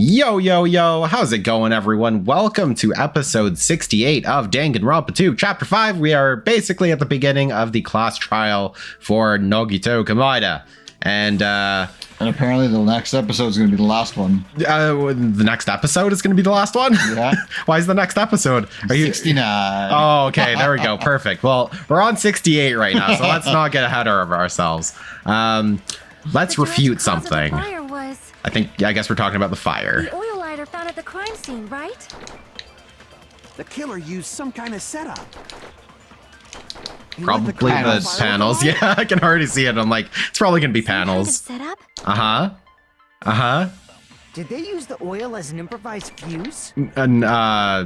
Yo, yo, yo, how's it going, everyone? Welcome to episode 68 of Danganronpa 2, Chapter 5. We are basically at the beginning of the class trial for Nogito Kamada. And apparently the next episode is going to be the last one. The next episode is going to be the last one? Yeah. Why is the next episode? Are you 69? Oh, okay, there we go. Perfect. Well, we're on 68 right now, so let's not get ahead of ourselves. Let's refute something. I guess we're talking about the fire. The oil lighter found at the crime scene, right? The killer used some kind of setup. Probably the panels. Yeah, I can already see it. I'm like, it's probably gonna be panels. Kind of setup? Uh-huh. Did they use the oil as an improvised fuse? And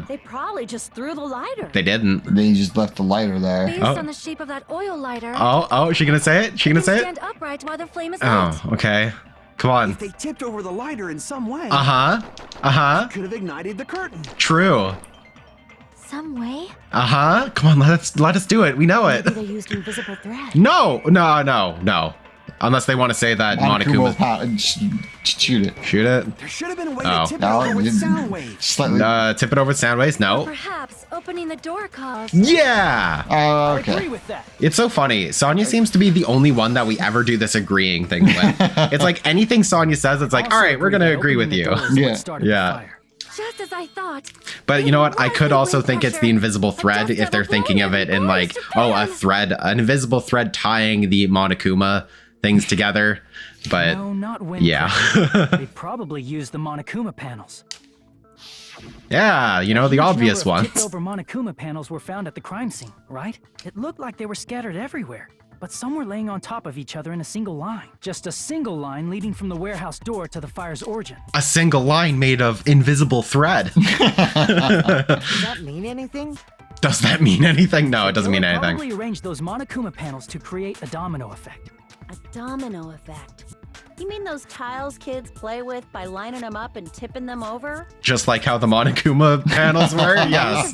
They probably just threw the lighter. they didn't. They just left the lighter there. Based on the shape of that oil lighter. Oh, is she gonna say it? She gonna say it? Stand upright while the flame is lit. Oh, okay. Come on. If they tipped over the lighter in some way, could have ignited the curtain. True. Some way? Come on, let us do it. We know it. Maybe they used invisible thread. No. Unless they want to say that Monokuma. Shoot it. Shoot it. There should have been a way Oh. to tip it over with sound waves. Slightly. Tip it over with sound waves? No. Perhaps opening the door caused. Yeah. Oh, okay. with that. It's so funny. Sonya seems to be the only one that we ever do this agreeing thing with. It's like anything Sonya says, it's like, all right, we're going to agree with you. Yeah. Just as I thought. But you know what? I could also think it's the invisible thread if they're thinking of it in like, oh, an invisible thread tying the Monokuma things together. But no, not wind yeah. They probably used the Monokuma panels. Yeah, you know, the obvious ones. Tipped-over Monokuma panels were found at the crime scene, right? It looked like they were scattered everywhere, but some were laying on top of each other in a single line. Just a single line leading from the warehouse door to the fire's origin. A single line made of invisible thread. Does that mean anything? Does that mean anything? No, it doesn't mean anything. Probably arranged those Monokuma panels to create a domino effect. A domino effect. You mean those tiles kids play with by lining them up and tipping them over? Just like how the Monokuma panels were? Yes.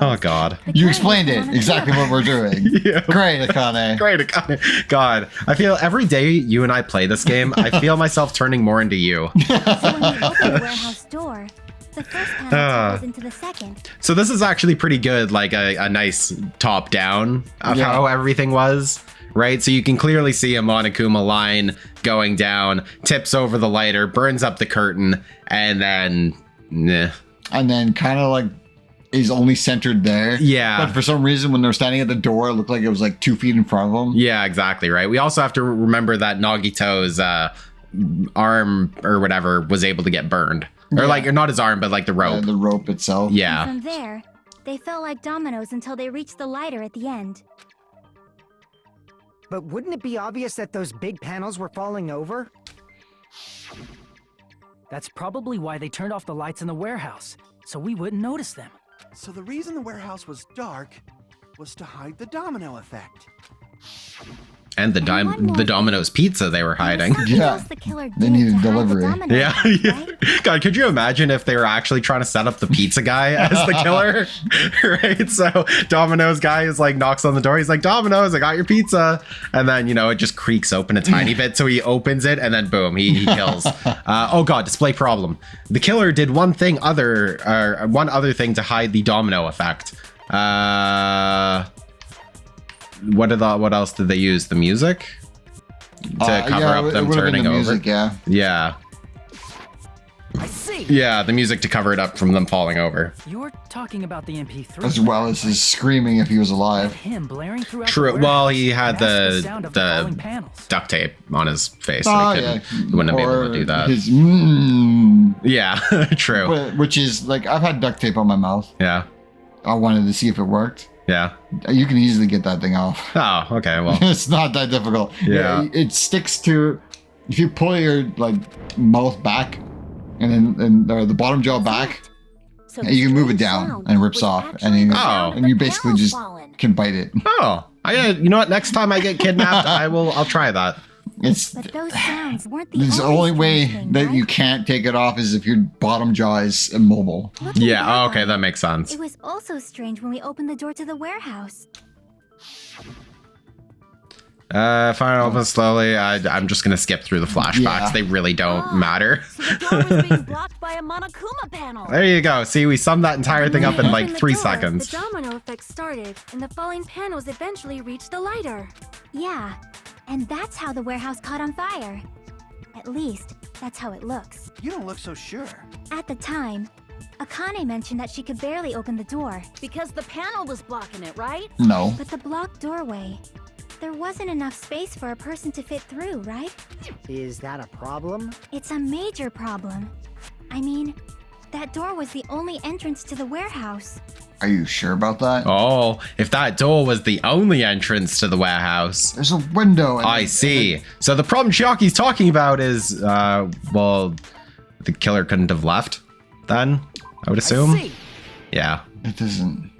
Oh, God. You explained it. Exactly what we're doing. Yeah. Great, Akane. Great, Akane. God, I feel every day you and I play this game, I feel myself turning more into you. So when you open the warehouse door, the first panel goes into the second. So this is actually pretty good, like a nice top down of how everything was. Right, so you can clearly see a Monokuma line going down, tips over the lighter, burns up the curtain, and then, And then kind of like is only centered there. Yeah. But for some reason, when they're standing at the door, it looked like it was like 2 feet in front of them. Yeah, exactly, right. We also have to remember that Nagito's arm or whatever was able to get burned. Or like, or not his arm, but like the rope. The rope itself. Yeah. And from there, they felt like dominoes until they reached the lighter at the end. But wouldn't it be obvious that those big panels were falling over? That's probably why they turned off the lights in the warehouse, so we wouldn't notice them. So the reason the warehouse was dark was to hide the domino effect. And the Domino's pizza they were hiding. Yeah. They needed delivery. Yeah. God, could you imagine if they were actually trying to set up the pizza guy as the killer? Right? So Domino's guy is like, knocks on the door. He's like, Domino's, I got your pizza. And then, you know, it just creaks open a tiny bit. So he opens it and then boom, he kills. Oh God, display problem. The killer did one other thing to hide the domino effect. What else did they use? The music to cover up them turning over. Music, yeah. I see. Yeah, the music to cover it up from them falling over. You're talking about the MP3. As well as his screaming if he was alive. Him blaring throughout True. the Well, he had the sound of the falling the panels. duct tape on his face. Oh, So he wouldn't have been able to do that. His Yeah, true. which is like, I've had duct tape on my mouth. Yeah. I wanted to see if it worked. Yeah. You can easily get that thing off. Oh, okay. Well, It's not that difficult. Yeah. It sticks to, if you pull your like mouth back and then the bottom jaw back, So you can move it down and it rips off, and you basically just can bite it. oh, you know what? Next time I get kidnapped, I'll try that. It's But those sounds weren't the only way that you can't take it off is if your bottom jaw is immobile. Yeah. Oh, okay, that makes sense. It was also strange when we opened the door to the warehouse. Fire open slowly. I'm just gonna skip through the flashbacks. Yeah. They really don't matter. So the door was being blocked by a Monokuma panel. There you go. See, we summed that entire thing up in like Open the 3 door, seconds. The domino effect started, and the falling panels eventually reached the lighter. Yeah, and that's how the warehouse caught on fire. At least, that's how it looks. You don't look so sure. At the time, Akane mentioned that she could barely open the door, Because the panel was blocking it, right? No. but the blocked doorway, there wasn't enough space for a person to fit through, right? Is that a problem? It's a major problem. I mean, that door was the only entrance to the warehouse. Are you sure about that? Oh, if that door was the only entrance to the warehouse. There's a window. I see. So the problem Chiaki's talking about is, well, the killer couldn't have left then, I would assume. I see. Yeah. It doesn't.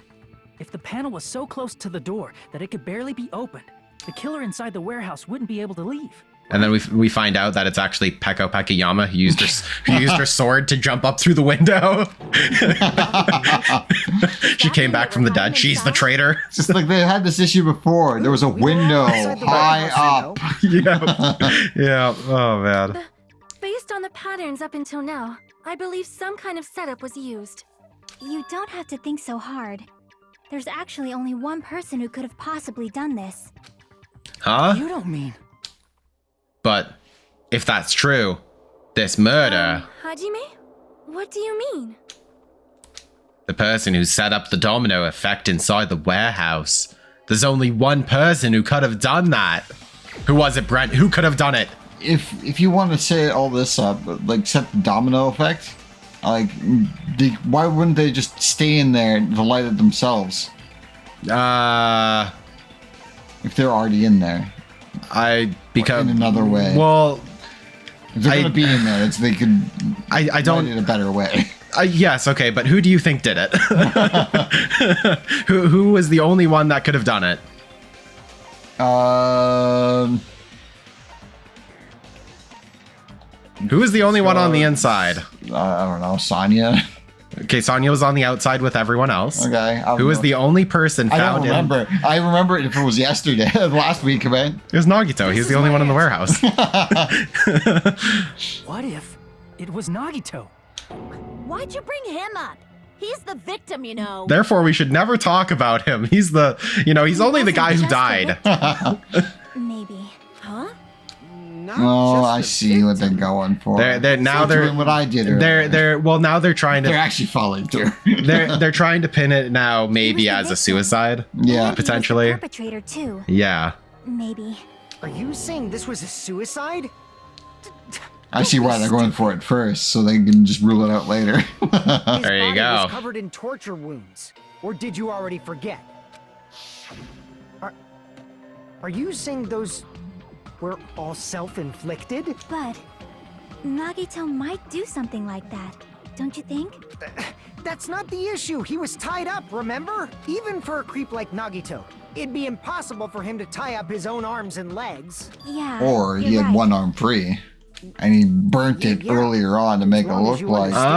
If the panel was so close to the door that it could barely be opened, the killer inside the warehouse wouldn't be able to leave. And then we find out that it's actually Peko Pekayama who used her sword to jump up through the window. She came back from the dead. She's the traitor. It's just like they had this issue before. There was a window outside the high warehouse, you know. up. Yeah. Yeah. Oh man. Based on the patterns up until now, I believe some kind of setup was used. You don't have to think so hard. There's actually only one person who could have possibly done this. Huh? You don't mean... But if that's true, this murder, Hajime? What do you mean? the person who set up the domino effect inside the warehouse, there's only one person who could have done that. Who was it, Brent? Who could have done it? If you want to say all this up, like set the domino effect, like why wouldn't they just stay in there to light it themselves if they're already in there? Because in another way. Well, If they're gonna be in there, they could. I don't. light it a better way. Yes, okay, but who do you think did it? who was the only one that could have done it? Who was the only one on the inside? I don't know, Sonya. Okay, Sonya was on the outside with everyone else. Okay. Who was the only person I found don't remember. I remember if it was yesterday, last week, man. It was Nagito. He was the only one in the warehouse. What if it was Nagito? Why'd you bring him up? He's the victim, you know. Therefore, we should never talk about him. He's the, he's only the guy who died. Maybe. Huh? Not Oh, just I the see what they're victim. going for. They're now They're they're doing what I did. Earlier. now they're trying They're to actually following through. they're trying to pin it now maybe the as a victim. suicide. Yeah. Maybe he was the potentially. perpetrator too. Yeah. Maybe. Are you saying this was a suicide? I see why they're going for it first, so they can just rule it out later. His There you body go. was covered in torture wounds. Or did you already forget? Are you saying those were all self-inflicted? But Nagito might do something like that, don't you think? That's not the issue. He was tied up, remember? Even for a creep like Nagito, it'd be impossible for him to tie up his own arms and legs. Yeah. Or he you're had right. one arm free, and he burnt it Yeah. earlier on to make it long as look you like. understand.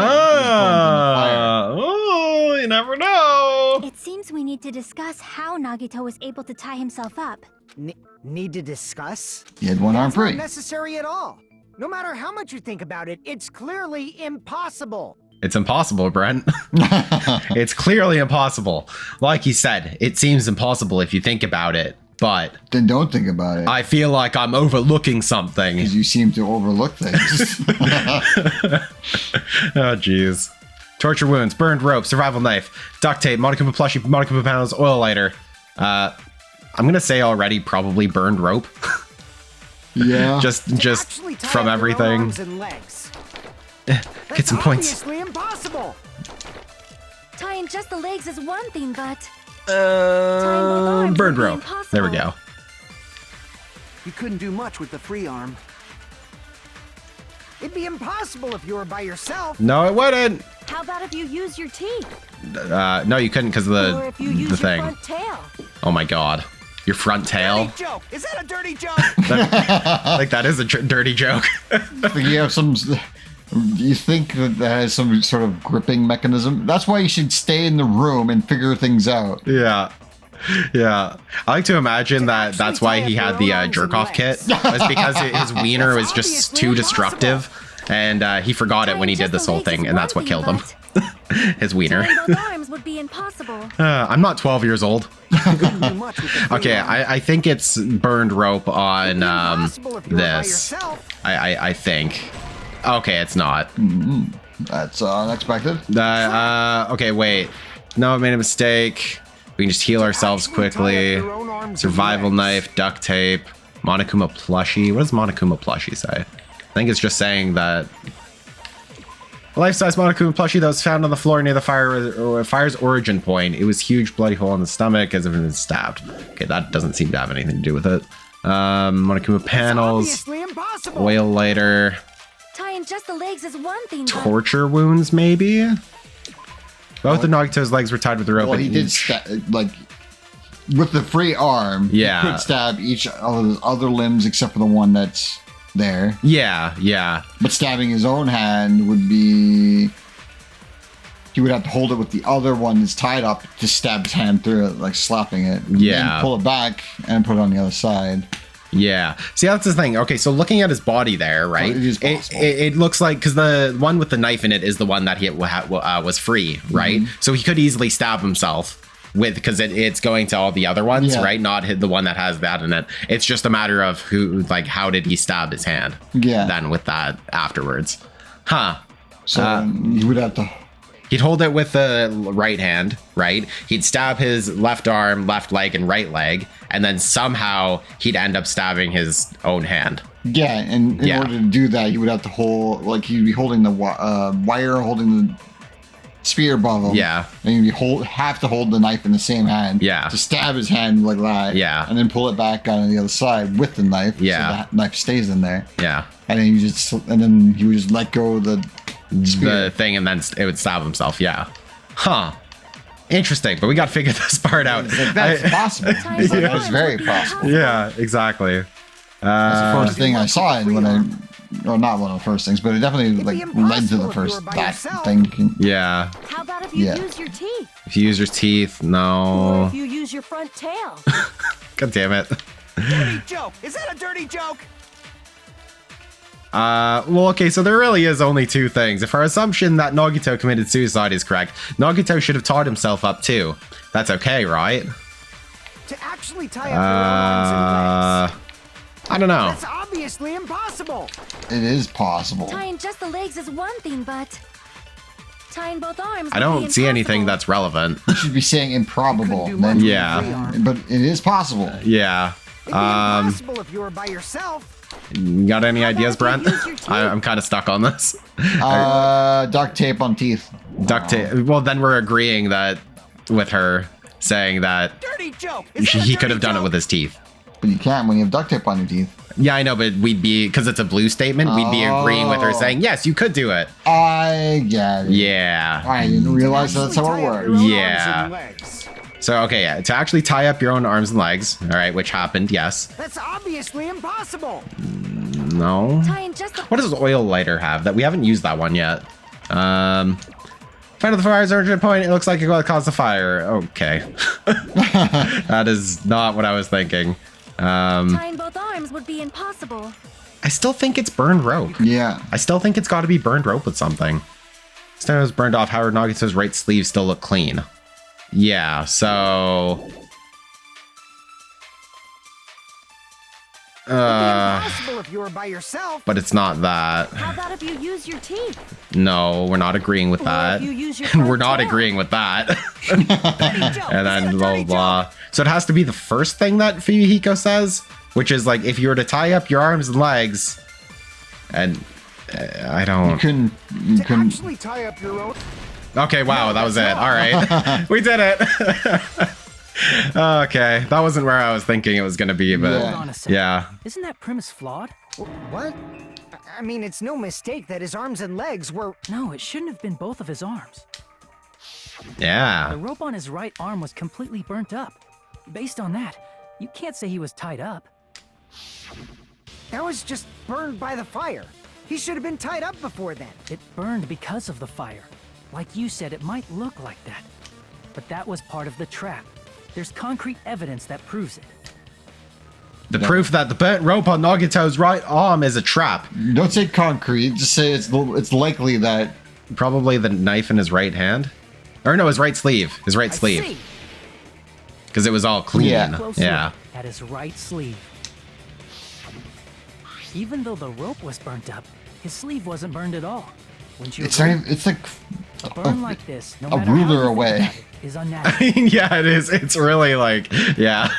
Oh, you never know. It seems we need to discuss how Nagito was able to tie himself up. Need to discuss? He had one arm That's not free. necessary at all. No matter how much you think about it, it's clearly impossible. It's impossible, Brent. It's clearly impossible. Like he said, it seems impossible if you think about it, but Then don't think about it, I feel like I'm overlooking something. because you seem to overlook things. Oh, jeez. Torture wounds, burned rope, survival knife, duct tape, Monokuma Plushie, Monokuma panels, oil lighter. I'm gonna say already probably burned rope. Yeah. just Actually tie from up your own everything. arms and legs. Get That's some points. obviously impossible. Tying just the legs is one thing, but arms Burned would be rope. There we go. impossible. You couldn't do much with the free arm. It'd be impossible if you were by yourself. No, it wouldn't. How about if you use your teeth? No, you couldn't because of Or if you use the your thing. front tail? Oh my god. Your front tail? Dirty joke! Is that a dirty joke? Like that is a dirty joke. You have some. You think that has some sort of gripping mechanism? That's why you should stay in the room and figure things out. Yeah. Yeah, I like to imagine that that's why he had the jerk off kit. Was because his wiener was just too destructive, and he forgot it when he did this whole thing, and that's what killed him. His wiener. Tying both arms would be impossible. I'm not 12 years old. Okay, I think it's burned rope on this. I think. Okay, it's not. That's unexpected. Okay, wait. No, I made a mistake. We can just heal ourselves quickly. Survival knife, duct tape, Monokuma Plushie. What does Monokuma Plushie say? I think it's just saying that a life-size Monokuma Plushie that was found on the floor near the fire's origin point. It was huge bloody hole in the stomach as if it had been stabbed. Okay, that doesn't seem to have anything to do with it. Monokuma panels, oil lighter, Tying just the legs is one thing, but torture wounds maybe? Both of Nagito's legs were tied with a rope. Well, he did like with the free arm. Yeah. He could stab each of his other limbs except for the one that's there. Yeah. But stabbing his own hand would be. He would have to hold it with the other one that's tied up to stab his hand through it, like slapping it. Yeah. And pull it back and put it on the other side. Yeah. See, that's the thing. Okay, so looking at his body there, right? It is possible. It looks like, because the one with the knife in it is the one that he was free, right? So he could easily stab himself with, because it's going to all the other ones, right? Not the one that has that in it. It's just a matter of how did he stab his hand? Yeah. Then with that afterwards. Huh. So you would have to. He'd hold it with the right hand, right? He'd stab his left arm, left leg, and right leg, and then somehow he'd end up stabbing his own hand. Yeah, and in order to do that, you would have to hold, like, he'd be holding the wire, holding the spear above him. Yeah. And you'd have to hold the knife in the same hand. Yeah. To stab his hand like that. Yeah. And then pull it back on the other side with the knife. Yeah. So that knife stays in there. Yeah. And then he would just let go of the spear. The thing, and then it would stab himself. Yeah. Huh. Interesting, but we got to figure this part out. That's possible. That is very possible. Yeah, exactly. That's the first thing I saw it when or not one of the first things, but it definitely led to the first thing. How about if you use your teeth? If you use your teeth, no. Or if you use your front tail? God damn it. Dirty joke! Is that a dirty joke? Well, okay, so there really is only two things. If our assumption that Nagito committed suicide is correct, Nagito should have tied himself up too. That's okay, right? To actually tie up your own arms and legs. I don't know. That's obviously impossible. It is possible. tying just the legs is one thing, but tying both arms. I don't see anything that's relevant. You should be saying improbable. Then, Yeah. But it is possible. Yeah. It'd be impossible if you were by yourself. You got any ideas, about Brent? if you use your I'm kind of stuck on this. Duct tape on teeth. Duct tape. Well, then we're agreeing that with her saying that Dirty joke! Is that a he could dirty have done it joke? with his teeth. But you can't when you have duct tape on your teeth. Yeah, I know, but we'd be, because it's a blue statement, we'd be agreeing with her saying, yes, you could do it. I get it. Yeah. I didn't realize that's how it works. Yeah. So, okay, yeah, to actually tie up your own arms and legs, all right, which happened, yes. That's obviously impossible. No. Tying just the What does oil lighter have? That we haven't used that one yet. Find out the fire's origin point. It looks like it caused the fire. Okay. That is not what I was thinking. tying both arms would be impossible. I still think it's burned rope. Yeah. I still think it's got to be burned rope with something. This time it was burned off. Howard Nagito's right sleeve still look clean. Yeah, so... It'd be impossible if you were by yourself. But it's not that. How about if you use your teeth? No, we're not agreeing with Or that. if you use your And we're front not tail? agreeing with that. Dirty joke! And Is that then a blah, dirty blah, joke? blah. So it has to be the first thing that Fuyuhiko says, which is like, if you were to tie up your arms and legs, and I You don't... couldn't. To actually tie up your own. Okay, wow, that was it. All right. We did it. Okay, that wasn't where I was thinking it was going to be, but Yeah. Hold on a second. yeah. Isn't that premise flawed? What? I mean, it's no mistake that his arms and legs were. No, it shouldn't have been both of his arms. The Yeah. rope on his right arm was completely burnt up. Based on that, you can't say he was tied up. That was just burned by the fire. He should have been tied up before then. It burned because of the fire. Like you said, it might look like that. But that was part of the trap. There's concrete evidence that proves it. The proof that the burnt rope on Nagito's right arm is a trap. Don't say concrete. Just say it's likely that. Probably the knife in his right hand. Or no, his right sleeve. His right I sleeve. see. Because it was all clean. Yeah. Close Yeah. look at his right sleeve. Even though the rope was burnt up, his sleeve wasn't burned at all. Wouldn't you It's agree? not even, it's like A burn like this, no a matter ruler how you think away. about it, is I unnatural. mean, yeah, it is. It's really like, yeah.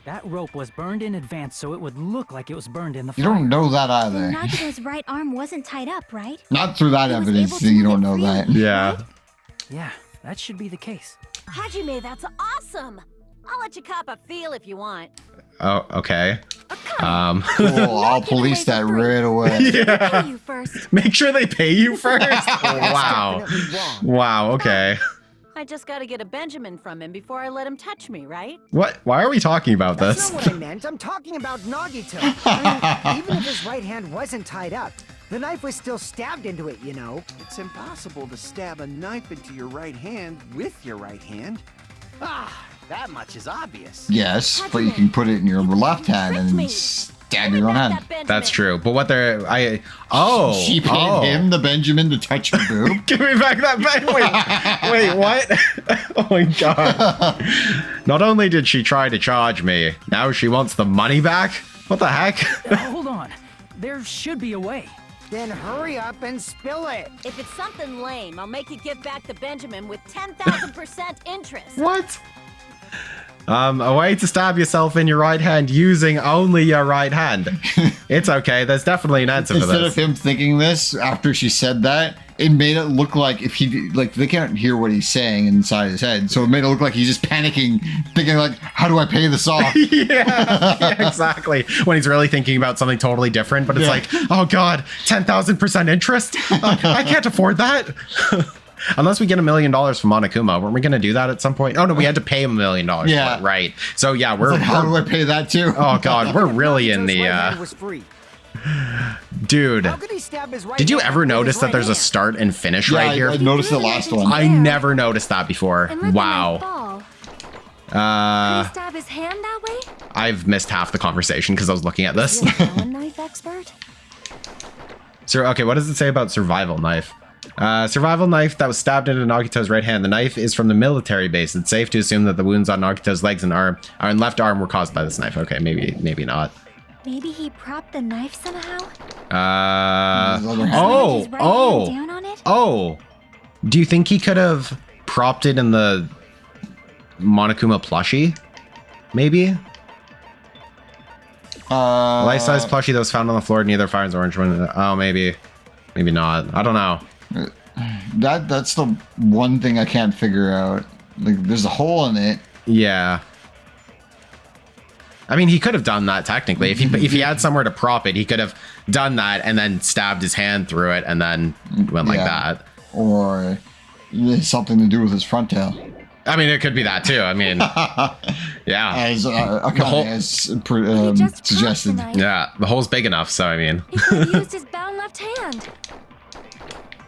That rope was burned in advance so it would look like it was burned in the you fire. don't know that Then either. Nagito's right arm wasn't tied up, right? Not through that He was evidence able that to you move don't it know that. freely. Yeah. Yeah, that should be the case. Hajime, that's awesome. I'll let you cop a feel if you want. Oh, okay. Cool, I'll police that right away. Yeah. Pay you first. Make sure they pay you first. Wow. Definitely wrong. Wow, okay. I just gotta get a Benjamin from him before I let him touch me, right? What? Why are we talking about That's this? not what I meant. I'm talking about Nagito. I mean, even if his right hand wasn't tied up, the knife was still stabbed into it, you know. It's impossible to stab a knife into your right hand with your right hand. Ah, that much is obvious. Yes, but you can put it in your left hand tricked me. and stab Give me your own back hand. that Benjamin. That's true. But what they're She paid him, the Benjamin, to touch her boob. Give me back that pen. Wait, what? Oh my god. Not only did she try to charge me, now she wants the money back? What the heck? Hold on. There should be a way. Then hurry up and spill it. If it's something lame, I'll make you give back the Benjamin with 10,000% interest. What? A way to stab yourself in your right hand using only your right hand. It's okay. There's definitely an answer for Instead this. of him thinking this after she said that, it made it look like if he like they can't hear what he's saying inside his head, so it made it look like he's just panicking, thinking like, "How do I pay this off?" yeah, exactly. When he's really thinking about something totally different, but it's Yeah. like, oh god, 10,000% interest? I can't afford that. Unless we get $1 million from Monokuma. Weren't we going to do that at some point? Oh no, we had to pay him $1 million. Yeah. For it, right. So yeah, we're. Like, how do I pay that too? Oh god, we're really in Nagito's the. right hand was free. Dude, How could he stab his right did you hand ever with his notice that right there's a hand? start and finish Yeah, right here? I noticed the last one. I never noticed that before. And let the knife Wow. fall. Could he stab his hand that way? I've missed half the conversation because I was looking at this. You're a knife expert? So, okay, what does it say about survival knife? Survival knife that was stabbed into Nagito's right hand. The knife is from the military base. It's safe to assume that the wounds on Nagito's legs and left arm were caused by this knife. Okay, maybe not. Maybe he propped the knife somehow? other hand. Slammed his right hand down on it? Oh. Do you think he could have propped it in the Monokuma plushie? Maybe? Life-size plushie that was found on the floor near the fire's orange one. Oh, maybe not. I don't know. That's the one thing I can't figure out. Like, there's a hole in it. Yeah. I mean, he could have done that technically. If he had somewhere to prop it, he could have done that and then stabbed his hand through it and then went like Yeah. that. Or there's something to do with his front tail. I mean, it could be that too. I mean, yeah. As Akane whole- has He just propped the suggested. knife. Yeah, the hole's big enough, so I mean. He could have used his bound left hand.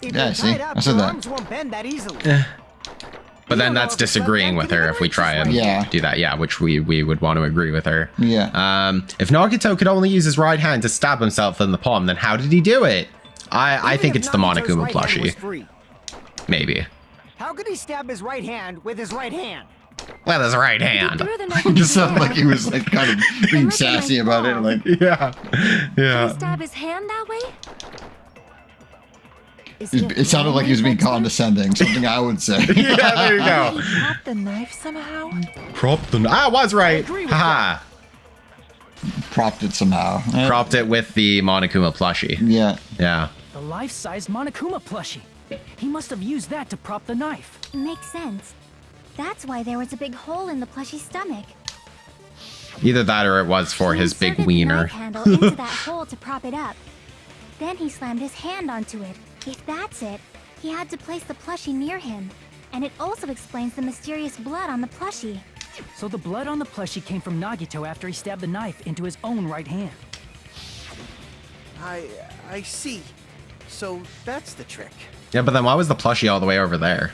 If Yeah, you're see? tied up, I said your that. arms won't bend that easily. But then don't know that's if it's left disagreeing hand with could her even if we reach try this and way. Yeah. do that. Yeah, which we would want to agree with her. Yeah. If Nagito could only use his right hand to stab himself in the palm, then how did he do it? I Even think if it's the Nagito's Monokuma right hand was plushie. free, Maybe. how could he stab his right hand with his right hand? With his right He hand. threw the knife in Just his sounded like hand. he was like kind of being Look at my sassy about it. palm. Like, Yeah. Could he Yeah. stab his hand that way? Is he a it sounded like he was being knife expert? condescending. Something I would say. Yeah, there you go. Did he prop the knife somehow? Propped the. I was right. agree with Haha. Propped it somehow. Propped it with the Monokuma plushie. Yeah. Yeah. The life-size Monokuma plushie. He must have used that to prop the knife. Makes sense. That's why there was a big hole in the plushie's stomach. Either that or it was for He his big inserted the wiener. knife handle into that hole to prop it up. Then he slammed his hand onto it. If that's it, he had to place the plushie near him. And it also explains the mysterious blood on the plushie. So the blood on the plushie came from Nagito after he stabbed the knife into his own right hand. I see. So that's the trick. Yeah, but then why was the plushie all the way over there?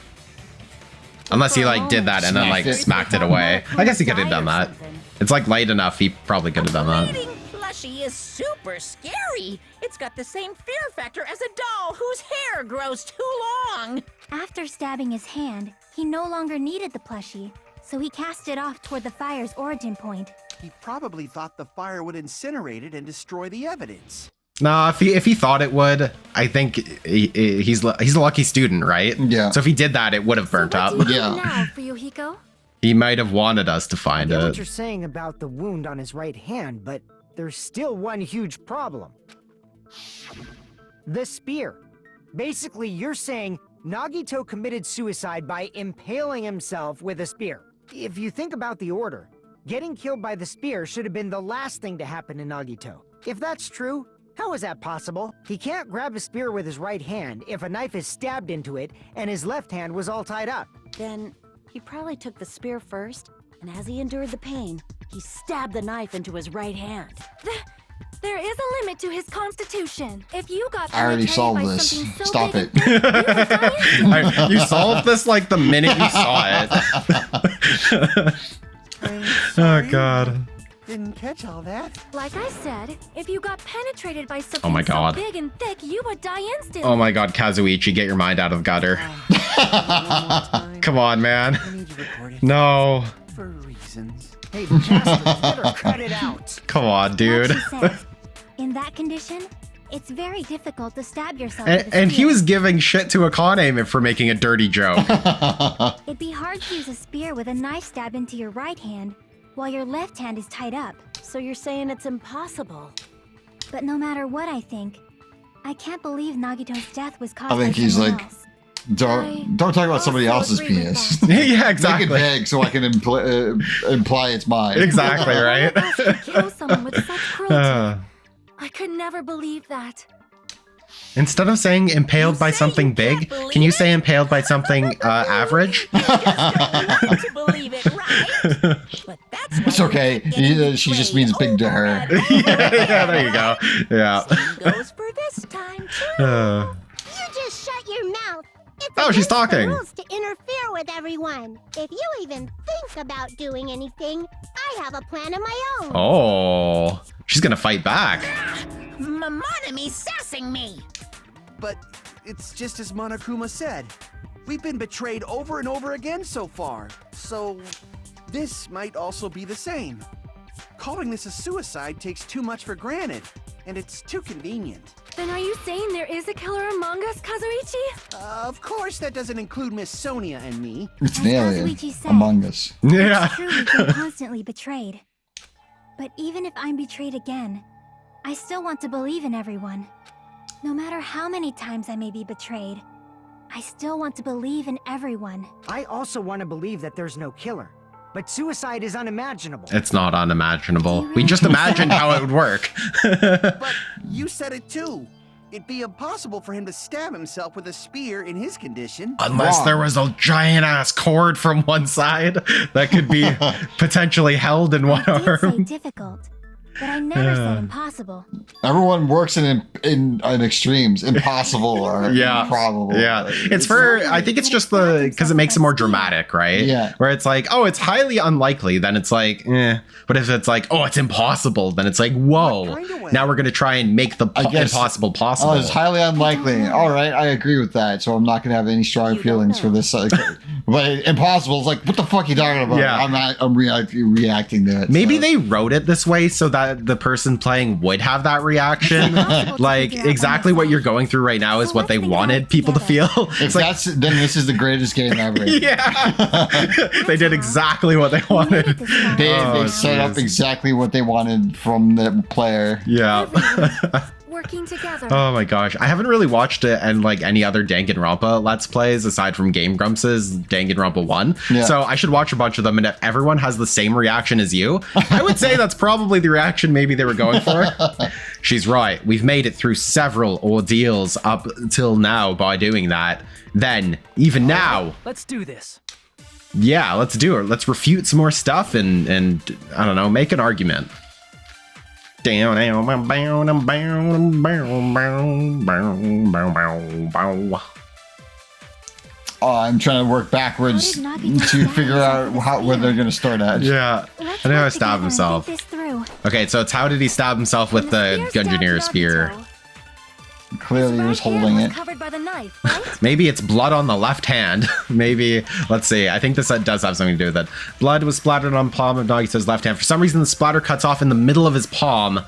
Unless he like did that and then like smacked it away. I guess he could have done that. It's like light enough. He probably could have done that. Bleeding plushie is super scary. It's got the same fear factor as a doll whose hair grows too long. After stabbing his hand, he no longer needed the plushie, so he cast it off toward the fire's origin point. He probably thought the fire would incinerate it and destroy the evidence. No, if he thought it would, I think he's a lucky student, right? Yeah. So if he did that, it would have burnt up. Yeah. Now, Fuyuhiko? He might have wanted us to find I get what it. you're saying about the wound on his right hand, but there's still one huge problem. The spear. Basically, you're saying Nagito committed suicide by impaling himself with a spear. If you think about the order, getting killed by the spear should have been the last thing to happen to Nagito. If that's true, how is that possible? He can't grab a spear with his right hand if a knife is stabbed into it and his left hand was all tied up. Then he probably took the spear first, and as he endured the pain, he stabbed the knife into his right hand. There is a limit to his constitution. If you got I already penetrated solved by this. something so Stop big it. and thick, you would die instantly. You solved this like the minute you saw it. I'm Oh sorry. god. Didn't catch all that. Like I said, if you got penetrated by something Oh my god. so big and thick, you would die instantly. Oh my god, Kazuichi, get your mind out of the gutter. Come on, man. I need to record it. No. For reasons. Hey, bastard, better cut it out. Come on, dude. Like she said, in that condition, it's very difficult to stab yourself with a And he spear. was giving shit to Akane for making a dirty joke. It'd be hard to use a spear with a knife stabbed into your right hand while your left hand is tied up. So you're saying it's impossible? But no matter what I think, I can't believe Nagito's death was caused I think by he's someone like, else. don't talk about somebody also else's agree with penis. that. Yeah, Make it exactly. big so I can imply it's mine. Exactly, right? One of us could kill someone with such cruelty. Uh, I could never believe that. Instead of saying impaled by something big, can you say impaled by something average? To believe it, right? But that's It's okay. She just means big to her. Yeah, there you go. Yeah. Same goes for this time too. You just shut your mouth. It's Oh, she's against the talking. rules to interfere with everyone. If you even think about doing anything, I have a plan of my own. Oh, she's gonna fight back. Monomi sassing me. But it's just as Monokuma said. We've been betrayed over and over again so far. So this might also be the same. Calling this a suicide takes too much for granted, and it's too convenient. Then are you saying there is a killer among us, Kazuichi? Of course, that doesn't include Miss Sonia and me. It's an As alien Kazuichi said, among us. Yeah. It's true we've been constantly betrayed. But even if I'm betrayed again, I still want to believe in everyone. No matter how many times I may be betrayed, I still want to believe in everyone. I also want to believe that there's no killer. But suicide is unimaginable. It's not unimaginable. We just imagined how it would work. But you said it too. It'd be impossible for him to stab himself with a spear in his condition. Unless there was a giant ass cord from one side that could be potentially held in one I did say arm. difficult, but I never said impossible. Everyone works in extremes. Impossible or Yeah. improbable. Yeah, it's for, I think it's just because it makes it more dramatic, right? Yeah. Where it's like, oh, it's highly unlikely, then it's like, eh. But if it's like, oh, it's impossible, then it's like, whoa. What kind of way? Now we're going to try and make the I guess- impossible possible. Oh, it's highly unlikely. All right, I agree with that. So I'm not gonna have any strong feelings for this. But impossible is like, what the fuck are you talking about? Yeah. I'm reacting to it. Maybe so. they wrote it this way so that the person playing would have that reaction. Like exactly what you're going through right now is what they wanted people to feel. If It's like, that's then this is the greatest game ever. yeah, they did exactly what they wanted. They Oh, set up jeez. exactly what they wanted from the player. Yeah. Working together. Oh my gosh, I haven't really watched it and like any other Danganronpa Let's Plays aside from Game Grumps' Danganronpa 1. Yeah. So I should watch a bunch of them, and if everyone has the same reaction as you, I would say that's probably the reaction maybe they were going for. She's right. We've made it through several ordeals up till now by doing that. Then, even now, Let's do this. yeah, let's do it. Let's refute some more stuff and I don't know, make an argument. Down, down, bow, bow, bow, bow, bow, bow, bow, bow. I'm trying to work backwards How did Nagito to stab figure out himself with where a they're going to start at. Yeah. Let's I know work how to stab together and himself. think this through. Okay, so it's how did he stab himself with the Gunjinir spear? Clearly, he was holding it. Covered by the knife, right? Maybe it's blood on the left hand. Maybe, let's see. I think this does have something to do with it. Blood was splattered on palm of Nagito's left hand. For some reason, the splatter cuts off in the middle of his palm.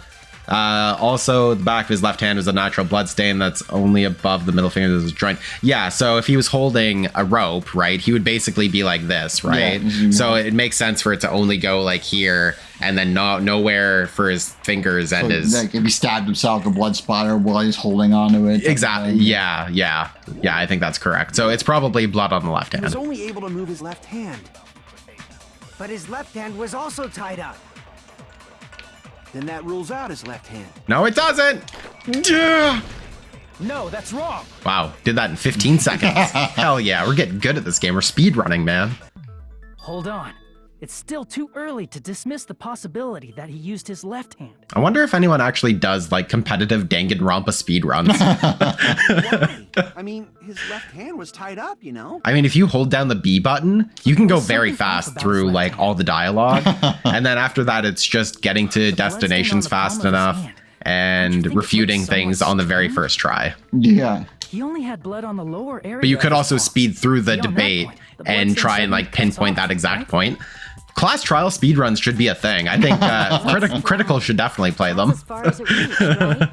Also, the back of his left hand was a natural blood stain that's only above the middle finger of his joint. Yeah, so if he was holding a rope, right, he would basically be like this, right? Yeah. So it makes sense for it to only go like here and then nowhere for his fingers and his... Like if he stabbed himself, the blood splatter while he's holding on to it. Exactly. Yeah, I think that's correct. So it's probably blood on the left He was hand. only able to move his left hand. But his left hand was also tied up. Then that rules out his left hand. No, it doesn't! Yeah. No, that's wrong. Wow, did that in 15 seconds. Hell yeah, we're getting good at this game. We're speedrunning, man. Hold on. It's still too early to dismiss the possibility that he used his left hand. I wonder if anyone actually does like competitive Danganronpa speedruns. Why? I mean, his left hand was tied up, you know? I mean, if you hold down the B button, you can go very fast through like all the dialogue. And then after that, it's just getting to destinations fast enough and refuting things on the very first try. Yeah. He only had blood on the lower area. But you could also speed through the Beyond that debate point, the blood and stain try and like suddenly cuts pinpoint off, that exact right? point. Class trial speedruns should be a thing. I think Critical should definitely play them. As far as it reached, right?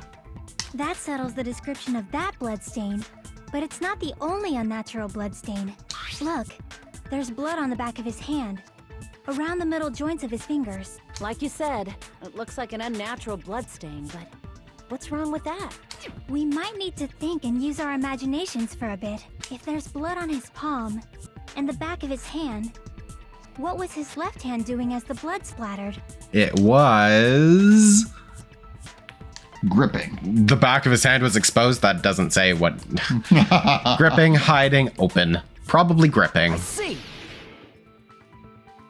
That settles the description of that blood stain. But it's not the only unnatural blood stain. Look, there's blood on the back of his hand, around the middle joints of his fingers. Like you said, it looks like an unnatural blood stain, but what's wrong with that? We might need to think and use our imaginations for a bit. If there's blood on his palm and the back of his hand, what was his left hand doing as the blood splattered? It was... Gripping. The back of his hand was exposed. That doesn't say what. Gripping, hiding, open. Probably gripping. I see.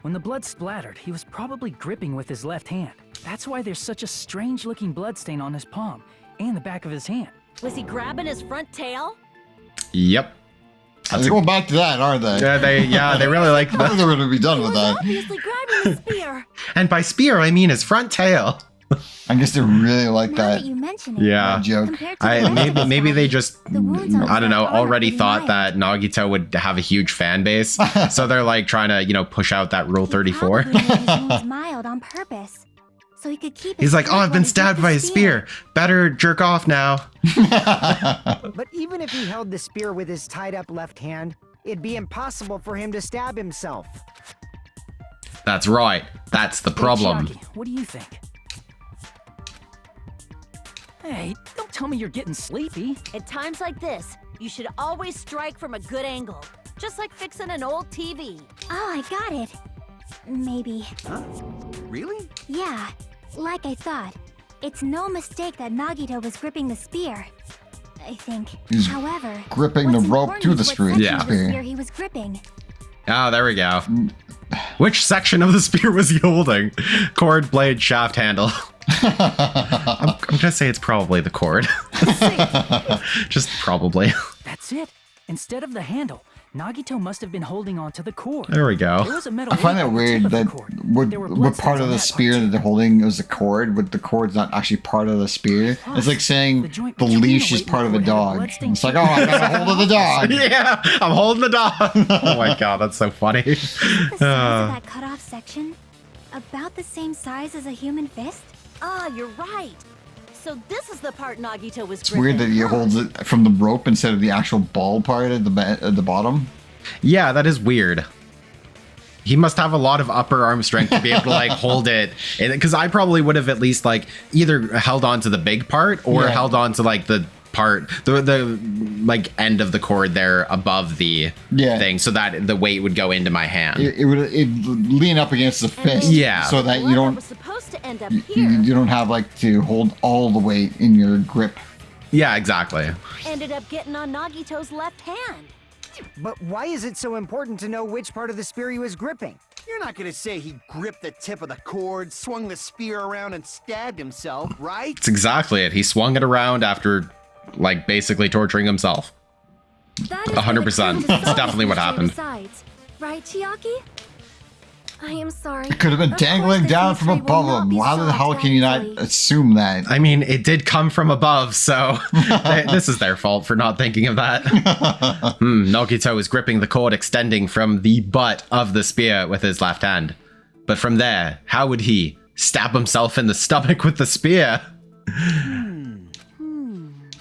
When the blood splattered, he was probably gripping with his left hand. That's why there's such a strange-looking blood stain on his palm and the back of his hand. Was he grabbing his front tail? Yep. They're going back to that, aren't they? Yeah, they really like I thought that. they were going to be done with that. Obviously grabbing the spear. And by spear, I mean his front tail. I guess they really like Now that. that you mention it, Yeah. Joke. compared to the rest of his Maybe they body, just, the wounds on his I don't know, left arm are already pretty thought mild. that Nagito would have a huge fan base. So they're like trying to, push out that Rule He 34. probably made his wounds mild on purpose, so he could keep. He's his like, oh, grip I've while been he stabbed gripped by the a spear. Better jerk off now. But even if he held the spear with his tied up left hand, it'd be impossible for him to stab himself. That's right. That's the problem. Hey, Chiaki, what do you think? Hey, don't tell me you're getting sleepy. At times like this, you should always strike from a good angle. Just like fixing an old TV. Oh, I got it. Maybe. Huh? Really? Yeah, like I thought. It's no mistake that Nagito was gripping the spear. I think. He's However, gripping the what's rope important to is the what spear. section Yeah. of the spear he was gripping. Oh, there we go. Which section of the spear was he holding? Cord, blade, shaft, handle. I'm gonna say it's probably the cord. Just probably. That's it. Instead of the handle, Nagito must have been holding on to the cord. There we There go. was a metal I find weight it on the tip weird of the that cord. There were what blood part stains of on the that spear part, that too. they're holding is the cord, but the cord's not actually part of the spear. It's like saying the joint the between the leash is weight part of a and the cord had a dog. bloodstained It's like, oh, I got a hold of the dog. Yeah, I'm holding the dog. Oh my god, that's so funny. The size of that cut off section? About the same size as a human fist? Ah, you're right. So this is the part Nagito was It's weird that he huh? holds it from the rope instead of the actual ball part at the bottom. Yeah, that is weird. He must have a lot of upper arm strength to be able to like hold it. Because I probably would have at least like either held on to the big part or Yeah. held on to like the part, the like end of the cord there above the Yeah. thing, so that the weight would go into my hand. It would lean up against the fist, Yeah. so that Blood you don't was supposed to end up you, here. you don't have like to hold all the weight in your grip. Yeah, exactly. Ended up getting on Nagito's left hand. But why is it so important to know which part of the spear he was gripping? You're not gonna say he gripped the tip of the cord, swung the spear around, and stabbed himself, right? It's exactly it. He swung it around after like basically torturing himself. That is 100%. That's definitely what happened. Besides, right, Chiaki? I am sorry. It could have been Of dangling course down this from mystery will above not him. be How the solved hell can you not easily. assume that? I mean, it did come from above, so this is their fault for not thinking of that. Nagito is gripping the cord extending from the butt of the spear with his left hand. But from there, how would he stab himself in the stomach with the spear?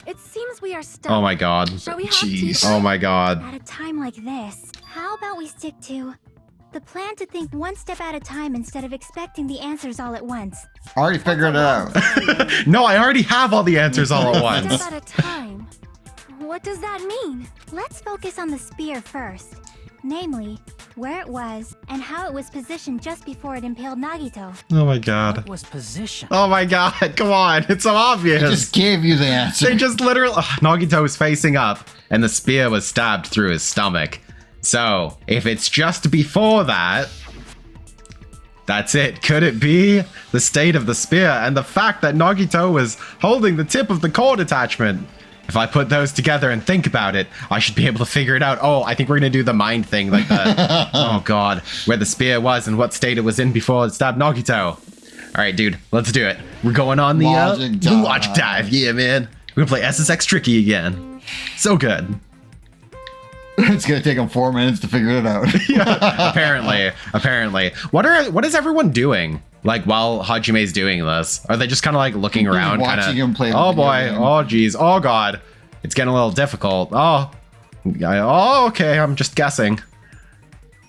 It seems we are stuck. Oh my god. Shall we have Jeez. tea? Oh my god. At a time like this, how about we stick to the plan to think one step at a time instead of expecting the answers all at once? Already figured it out. No, I already have all the answers all at One once. step at a time. What does that mean? Let's focus on the spear first. Namely, where it was and how it was positioned just before it impaled Nagito. Oh my god. What was position? Oh my god, come on. It's so I obvious. just gave you the answer. They just literally... Nagito was facing up, and the spear was stabbed through his stomach. So, if it's just before that... That's it. Could it be the state of the spear and the fact that Nagito was holding the tip of the cord attachment? If I put those together and think about it, I should be able to figure it out. Oh, I think we're going to do the mind thing, like the... oh god, where the spear was and what state it was in before it stabbed Nagito. All right, dude, let's do it. We're going on the logic dive. Yeah, man. We're going to play SSX Tricky again. So good. It's gonna take him 4 minutes to figure it out. Apparently. What is everyone doing? Like while Hajime's doing this? Are they just kind of like looking around? Watching him play the Oh video boy. game. Oh geez. Oh god. It's getting a little difficult. Oh, okay. I'm just guessing.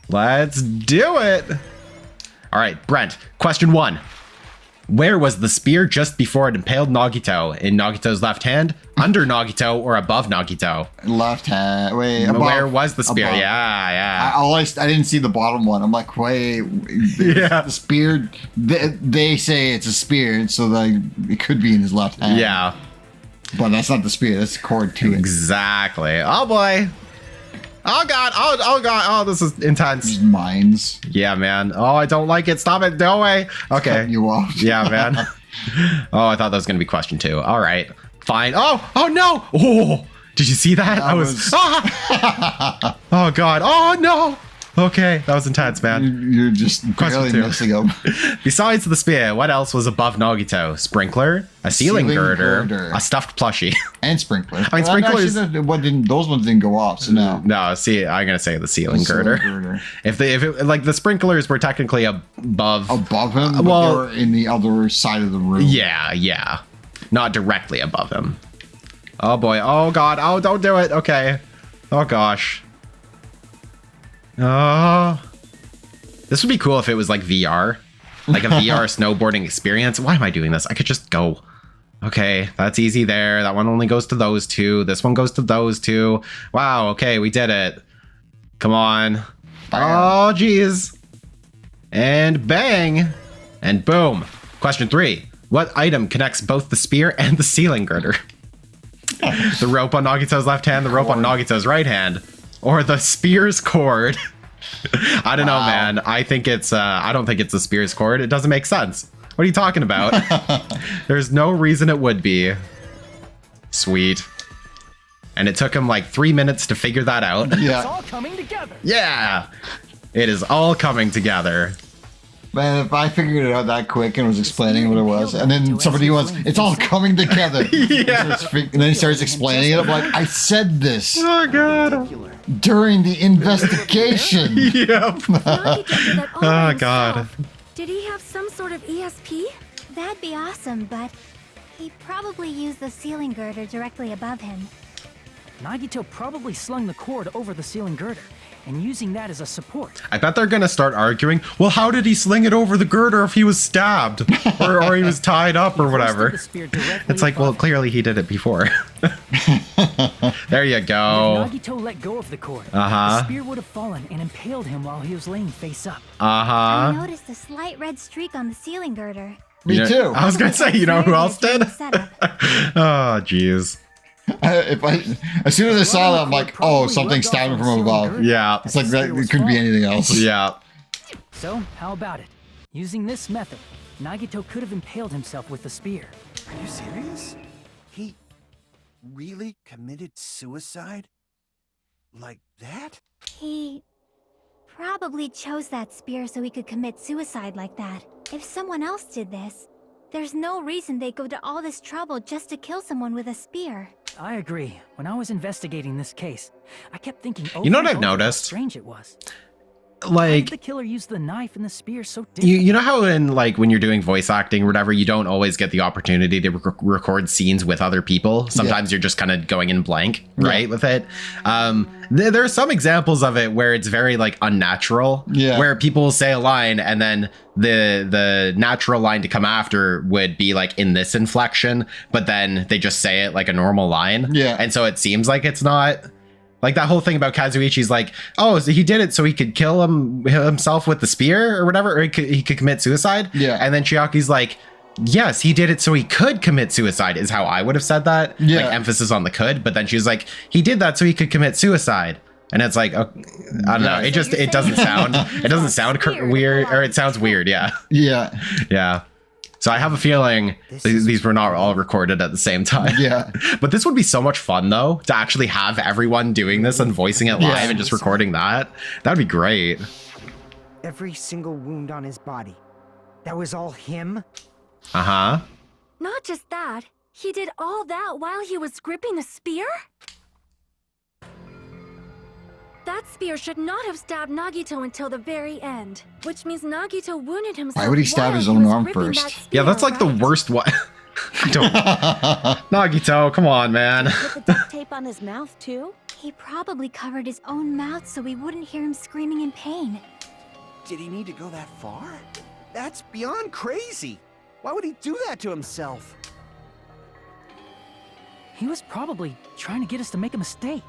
Let's do it. All right, Brent. Question 1. Where was the spear just before it impaled Nagito? In Nagito's left hand, under Nagito, or above Nagito? Left hand. Wait, above, Where was the spear? above. Yeah. I didn't see the bottom one. I'm like, wait, Yeah. the spear. They say it's a spear, so like it could be in his left hand. Yeah. But that's not the spear. That's the cord to it. Exactly. Oh boy. Oh god. Oh god. Oh, this is intense. Just mines. Yeah, man. Oh, I don't like it. Stop it. No way. Okay. Cutting you off. Yeah, man. Oh, I thought that was gonna be question 2. All right. Fine. Oh no. Oh, did you see that? I was. Ah! Oh god. Oh no. Okay, that was intense, man. You're just Question barely 2. missing him. Besides the spear, what else was above Nagito? Sprinkler, a ceiling girder, a stuffed plushie. And sprinkler. I mean, sprinklers. Those ones didn't go off, so no. No, see, I'm gonna say the ceiling girder. If it like the sprinklers were technically above him, but well, they were in the other side of the room. Yeah, not directly above him. Oh boy! Oh god! Oh, don't do it! Okay. Oh gosh. Oh, this would be cool if it was like VR, like a VR snowboarding experience. Why am I doing this? I could just go. Okay, that's easy there. That one only goes to those 2. This one goes to those 2. Wow. Okay, we did it. Come on. Oh, geez. And bang. And boom. Question 3. What item connects both the spear and the ceiling girder? The rope on Nagito's left hand, the rope on Nagito's right hand, or the spear's cord? I don't know, man. I think it's I don't think it's the spear's cord. It doesn't make sense. What are you talking about? There's no reason it would be. Sweet. And it took him like 3 minutes to figure that out. It's Yeah. all coming together. Yeah. It is all coming together. Man, if I figured it out that quick and was explaining what it was, and then somebody was, it's all coming together. Yeah. And then he starts explaining it. I'm like, I said this Oh god. during the investigation. Yep. Nagito did that all by Oh god. himself. Did he have some sort of ESP? That'd be awesome, but he probably used the ceiling girder directly above him. Nagito probably slung the cord over the ceiling girder and using that as a support. I bet they're gonna start arguing. Well, how did he sling it over the girder if he was stabbed or he was tied up or whatever? The spear directly It's like, well, above him. clearly he did it before. There you go. If Nagito let go of the cord, Uh-huh. the spear would have fallen and impaled him while he was laying face up. I Uh-huh. noticed a slight red streak on the ceiling girder. Me You know- too. I was gonna say, you know who else did? Setup. Oh, jeez. As soon as I saw that, I'm like, oh, something stabbed him from above. Yeah. It's like that. It couldn't be anything else. Yeah. So, how about it? Using this method, Nagito could have impaled himself with the spear. Are you serious? He really committed suicide? Like that? He probably chose that spear so he could commit suicide like that. If someone else did this, there's no reason they'd go to all this trouble just to kill someone with a spear. I agree. When I was investigating this case, I kept thinking over You know what and I've over how noticed? strange it was. Why Like, did the killer use the knife and the spear so differently? you know how in like when you're doing voice acting or whatever, you don't always get the opportunity to record scenes with other people. Sometimes you're just kind of going in blank, right, with it. There are some examples of it where it's very like unnatural, where people will say a line and then the natural line to come after would be like in this inflection, but then they just say it like a normal line. And so it seems like it's not. Like that whole thing about Kazuichi's like, oh, so he did it so he could kill himself with the spear or whatever, or he could commit suicide. And then Chiaki's like, yes, he did it so he could commit suicide, is how I would have said that. Like emphasis on the could. But then she was like, he did that so he could commit suicide. And it's like, I don't know. It just, it doesn't sound, weird, or it sounds weird. Yeah. So I have a feeling these were not all recorded at the same time. But this would be so much fun, though, to actually have everyone doing this and voicing it live and just recording that. That'd be great. Every single wound on his body. That was all him? Uh-huh. Not just that. He did all that while he was gripping the spear? That spear should not have stabbed Nagito until the very end, which means Nagito wounded himself. Why would he stab his own arm first? Yeah, that's like the worst one. Nagito, come on, man. Put the duct tape on his mouth, too? He probably covered his own mouth so we wouldn't hear him screaming in pain. Did he need to go that far? That's beyond crazy. Why would he do that to himself? He was probably trying to get us to make a mistake.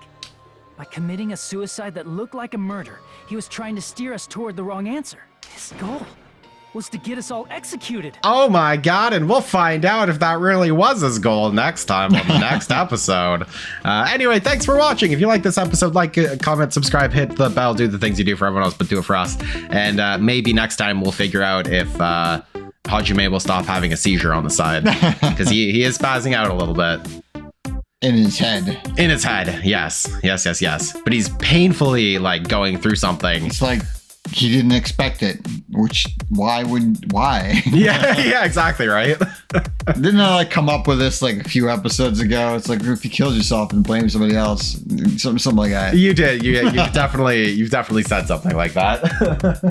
By committing a suicide that looked like a murder, he was trying to steer us toward the wrong answer. His goal was to get us all executed. Oh my god, and we'll find out if that really was his goal next time on the next episode. Anyway, thanks for watching. If you like this episode, like, comment, subscribe, hit the bell, do the things you do for everyone else, but do it for us. And maybe next time we'll figure out if Hajime will stop having a seizure on the side. Because he is spazzing out a little bit. In his head. In his head, yes. But he's painfully, like, going through something. It's like he didn't expect it, which, why? Yeah, exactly, right? Didn't I, like, come up with this, like, a few episodes ago? It's like, if you killed yourself and blame somebody else, something like that. You did. You've definitely said something like that.